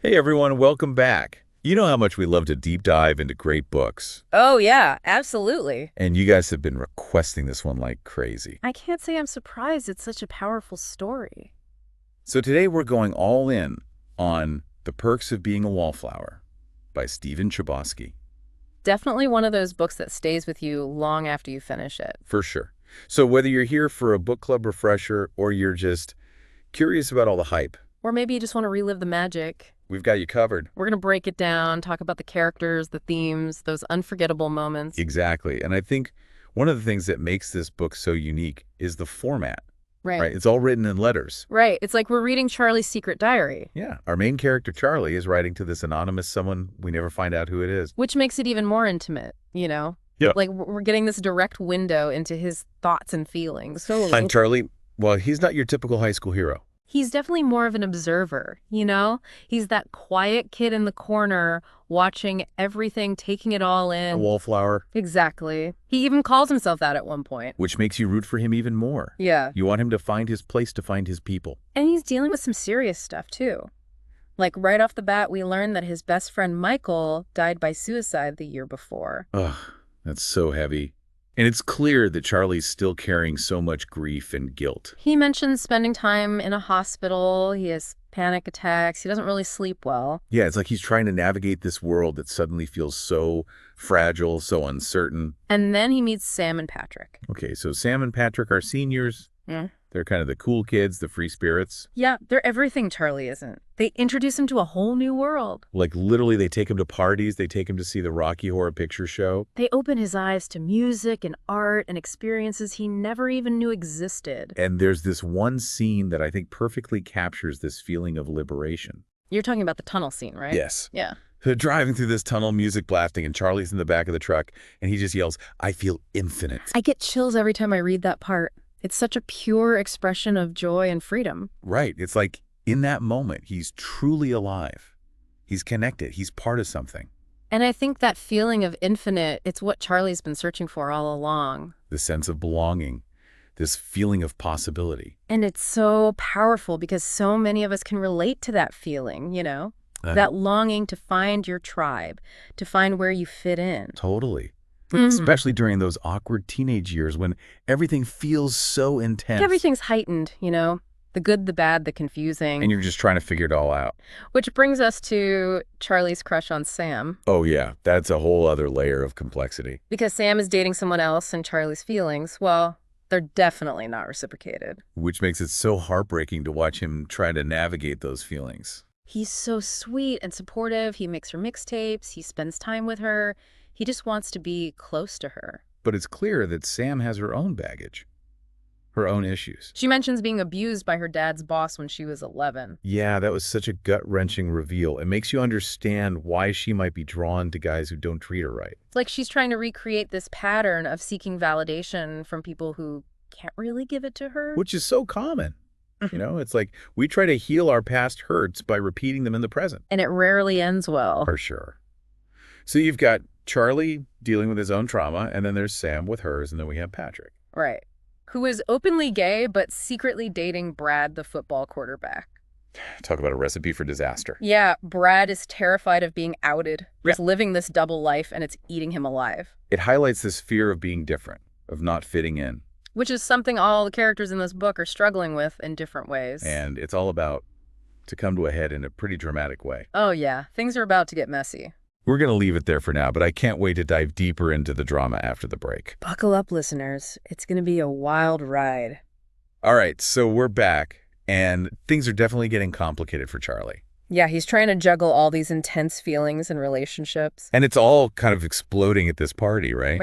Hey everyone, welcome back. You know how much we love to deep dive into great books, Oh, yeah, absolutely. and you guys have been requesting this one like crazy. I can't say I'm surprised it's such a powerful story. So today we're going all in on The Perks of Being a Wallflower by Stephen Chbosky, Definitely one of those books that stays with you long after you finish it. for sure. So whether you're here for a book club refresher or you're just curious about all the hype, Or maybe you just want to relive the magic. we've got you covered. We're going to break it down, talk about the characters, the themes, those unforgettable moments. Exactly. And I think one of the things that makes this book so unique is the format, Right. right? It's all written in letters. Right. It's like we're reading Charlie's secret diary, Yeah, our main character, Charlie, is writing to this anonymous someone. We never find out who it is. which makes it even more intimate, you know? Yeah. Like we're getting this direct window into his thoughts and feelings. And Charlie, well, he's not your typical high school hero. He's definitely more of an observer, you know? He's that quiet kid in the corner watching everything, taking it all A in. wallflower, Exactly. He even calls himself that at one point. which makes you root for him even more. Yeah. You want him to find his place, to find his people. And he's dealing with some serious stuff, too. Like right off the bat, we learn that his best friend Michael died by suicide the year before. Ugh, that's so heavy. And it's clear that Charlie's still carrying so much grief and guilt. He mentions spending time in a hospital. He has panic attacks. He doesn't really sleep well. Yeah, it's like he's trying to navigate this world that suddenly feels so fragile, so uncertain. And then he meets Sam and Patrick. Okay, so Sam and Patrick are seniors. Yeah. They're kind of the cool kids, the free spirits. Yeah, they're everything Charlie isn't. They introduce him to a whole new world. Like literally they take him to parties, they take him to see the Rocky Horror Picture Show. They open his eyes to music and art and experiences he never even knew existed. And there's this one scene that I think perfectly captures this feeling of liberation. You're talking about the tunnel scene, right? Yes. Yeah. They're driving through this tunnel, music blasting, and Charlie's in the back of the truck, and he just yells, "I feel infinite." I get chills every time I read that part. It's such a pure expression of joy and freedom. Right. It's like in that moment, he's truly alive. He's connected. He's part of something. And I think that feeling of infinite, it's what Charlie's been searching for all along. The sense of belonging, this feeling of possibility. And it's so powerful because so many of us can relate to that feeling, you know? That longing to find your tribe, to find where you fit in. Totally. Mhm. Especially during those awkward teenage years when everything feels so intense. Everything's heightened, you know? The good, the bad, the confusing. And you're just trying to figure it all out. Which brings us to Charlie's crush on Sam. Oh, yeah. That's a whole other layer of complexity. Because Sam is dating someone else and Charlie's feelings, well, they're definitely not reciprocated. Which makes it so heartbreaking to watch him try to navigate those feelings. He's so sweet and supportive. He makes her mixtapes. He spends time with her. He just wants to be close to her. But it's clear that Sam has her own baggage, her own issues. She mentions being abused by her dad's boss when she was 11. Yeah, that was such a gut-wrenching reveal. It makes you understand why she might be drawn to guys who don't treat her right. It's like she's trying to recreate this pattern of seeking validation from people who can't really give it to her. Which is so common. You know, it's like we try to heal our past hurts by repeating them in the present. And it rarely ends well. For sure. So you've got Charlie dealing with his own trauma, and then there's Sam with hers, and then we have Patrick. Right. Who is openly gay but secretly dating Brad, the football quarterback. Talk about a recipe for disaster. Yeah, Brad is terrified of being outed. He's living this double life, and it's eating him alive. It highlights this fear of being different, of not fitting in. Which is something all the characters in this book are struggling with in different ways. And it's all about to come to a head in a pretty dramatic way. Oh yeah, things are about to get messy. We're going to leave it there for now, but I can't wait to dive deeper into the drama after the break. Buckle up, listeners. It's going to be a wild ride. All right, so we're back, and things are definitely getting complicated for Charlie. Yeah, he's trying to juggle all these intense feelings and relationships. And it's all kind of exploding at this party, right?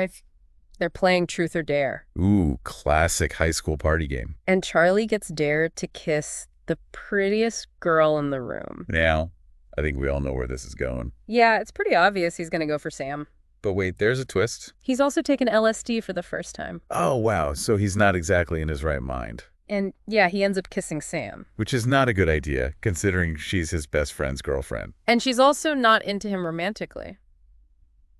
They're playing Truth or Dare. Ooh, classic high school party game. And Charlie gets dared to kiss the prettiest girl in the room. Now, I think we all know where this is going. Yeah, it's pretty obvious he's going to go for Sam. But wait, there's a twist. He's also taken LSD for the first time. Oh, wow, so he's not exactly in his right mind. And yeah, he ends up kissing Sam. Which is not a good idea, considering she's his best friend's girlfriend. And she's also not into him romantically.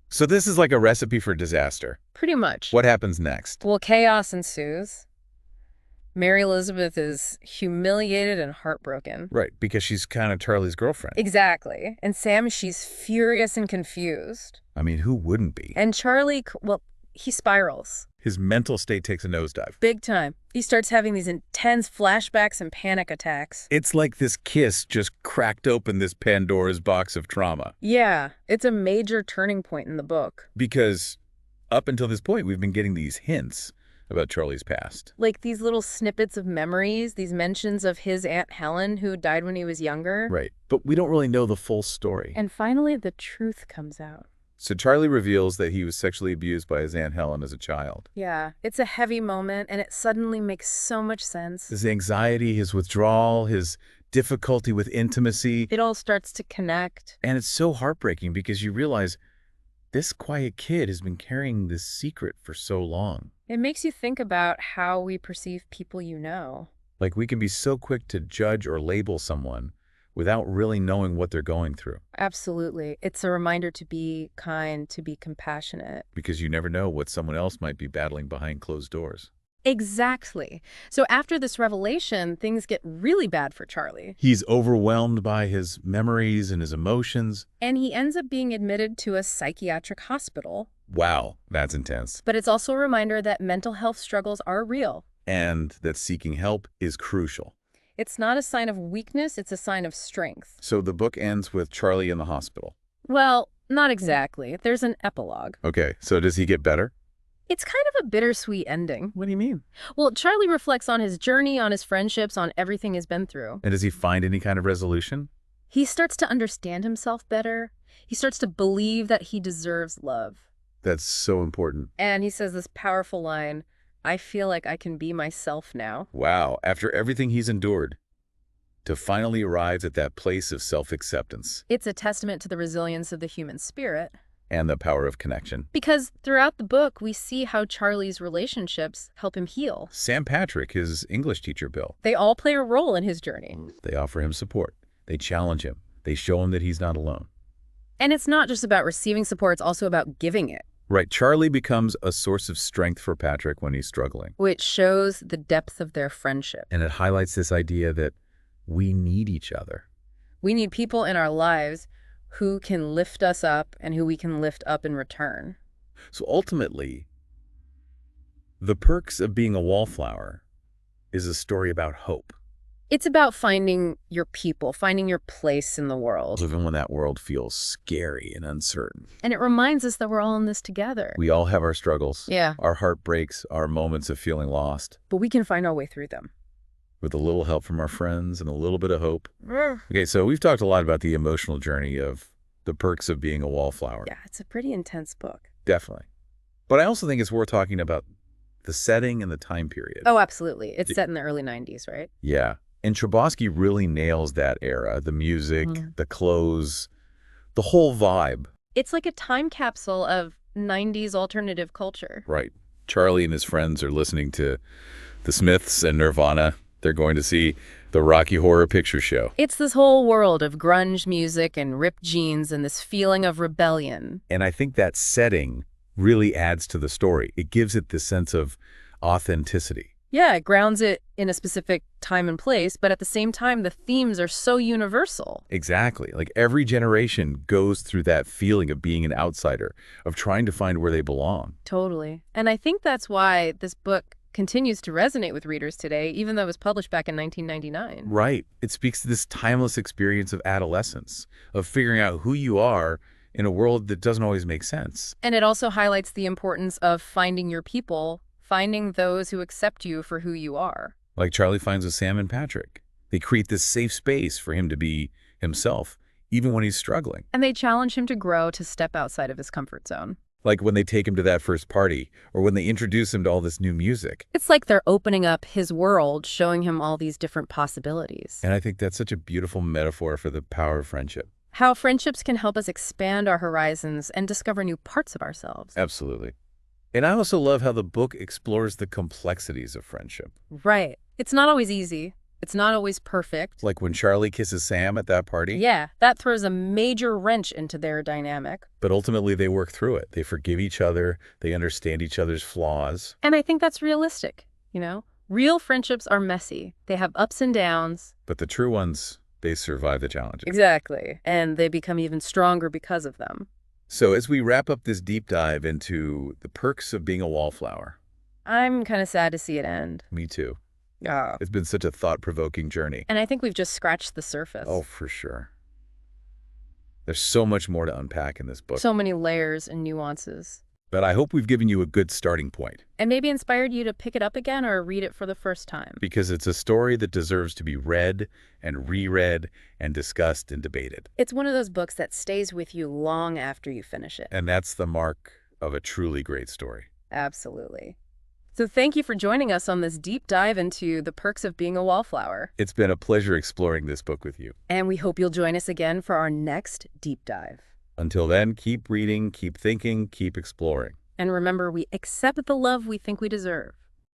So this is like a recipe for disaster. Pretty much. What happens next? Well, chaos ensues. Mary Elizabeth is humiliated and heartbroken. Right, because she's kind of Charlie's girlfriend. Exactly. And Sam, she's furious and confused. I mean, who wouldn't be? And Charlie, well, he spirals. His mental state takes a nosedive. Big time. He starts having these intense flashbacks and panic attacks. It's like this kiss just cracked open this Pandora's box of trauma. Yeah, it's a major turning point in the book. Because up until this point, we've been getting these hints about Charlie's past. Like these little snippets of memories, these mentions of his Aunt Helen, who died when he was younger. Right. But we don't really know the full story. And finally, the truth comes out. So Charlie reveals that he was sexually abused by his Aunt Helen as a child. Yeah, it's a heavy moment, and it suddenly makes so much sense. His anxiety, his withdrawal, his difficulty with intimacy. It all starts to connect. And it's so heartbreaking because you realize this quiet kid has been carrying this secret for so long. It makes you think about how we perceive people you know. Like we can be so quick to judge or label someone without really knowing what they're going through. Absolutely. It's a reminder to be kind, to be compassionate. Because you never know what someone else might be battling behind closed doors. Exactly. So after this revelation, things get really bad for Charlie. He's overwhelmed by his memories and his emotions. And he ends up being admitted to a psychiatric hospital. Wow, that's intense. But it's also a reminder that mental health struggles are real. And that seeking help is crucial. It's not a sign of weakness, it's a sign of strength. So the book ends with Charlie in the hospital. Well, not exactly. There's an epilogue. Okay, so does he get better? It's kind of a bittersweet ending. What do you mean? Well, Charlie reflects on his journey, on his friendships, on everything he's been through. And does he find any kind of resolution? He starts to understand himself better. He starts to believe that he deserves love. That's so important. And he says this powerful line, "I feel like I can be myself now." Wow, after everything he's endured, to finally arrive at that place of self-acceptance. It's a testament to the resilience of the human spirit. And the power of connection. Because throughout the book, we see how Charlie's relationships help him heal. Sam Patrick, his English teacher, Bill. They all play a role in his journey. They offer him support. They challenge him. They show him that he's not alone. And it's not just about receiving support, it's also about giving it. Right, Charlie becomes a source of strength for Patrick when he's struggling. Which shows the depth of their friendship. And it highlights this idea that we need each other. We need people in our lives who can lift us up and who we can lift up in return. So ultimately, The Perks of Being a Wallflower is a story about hope. It's about finding your people, finding your place in the world. Even when that world feels scary and uncertain. And it reminds us that we're all in this together. We all have our struggles. Yeah. Our heartbreaks, our moments of feeling lost. But we can find our way through them. With a little help from our friends and a little bit of hope. Okay, so we've talked a lot about the emotional journey of The Perks of Being a Wallflower. Yeah, it's a pretty intense book. Definitely. But I also think it's worth talking about the setting and the time period. Oh, absolutely. It's set in the early 90s, right? Yeah. And Chbosky really nails that era. The music, the clothes, the whole vibe. It's like a time capsule of 90s alternative culture. Right. Charlie and his friends are listening to the Smiths and Nirvana. They're going to see the Rocky Horror Picture Show. It's this whole world of grunge music and ripped jeans and this feeling of rebellion. And I think that setting really adds to the story. It gives it this sense of authenticity. Yeah, it grounds it in a specific time and place, but at the same time, the themes are so universal. Exactly. Like every generation goes through that feeling of being an outsider, of trying to find where they belong. Totally. And I think that's why this book continues to resonate with readers today, even though it was published back in 1999. Right. It speaks to this timeless experience of adolescence, of figuring out who you are in a world that doesn't always make sense. And it also highlights the importance of finding your people, finding those who accept you for who you are. Like Charlie finds with Sam and Patrick. They create this safe space for him to be himself, even when he's struggling. And they challenge him to grow, to step outside of his comfort zone. Like when they take him to that first party, or when they introduce him to all this new music. It's like they're opening up his world, showing him all these different possibilities. And I think that's such a beautiful metaphor for the power of friendship. How friendships can help us expand our horizons and discover new parts of ourselves. Absolutely. And I also love how the book explores the complexities of friendship. Right. It's not always easy. It's not always perfect. Like when Charlie kisses Sam at that party. Yeah, that throws a major wrench into their dynamic. But ultimately they work through it. They forgive each other. They understand each other's flaws. And I think that's realistic, you know? Real friendships are messy. They have ups and downs. But the true ones, they survive the challenges. Exactly. And they become even stronger because of them. So as we wrap up this deep dive into the perks of being a wallflower. I'm kind of sad to see it end. Me too. Yeah. It's been such a thought-provoking journey. And I think we've just scratched the surface. Oh, for sure. There's so much more to unpack in this book. So many layers and nuances. But I hope we've given you a good starting point. And maybe inspired you to pick it up again or read it for the first time. Because it's a story that deserves to be read and reread and discussed and debated. It's one of those books that stays with you long after you finish it. And that's the mark of a truly great story. Absolutely. So thank you for joining us on this deep dive into the perks of being a wallflower. It's been a pleasure exploring this book with you. And we hope you'll join us again for our next deep dive. Until then, keep reading, keep thinking, keep exploring. And remember, we accept the love we think we deserve.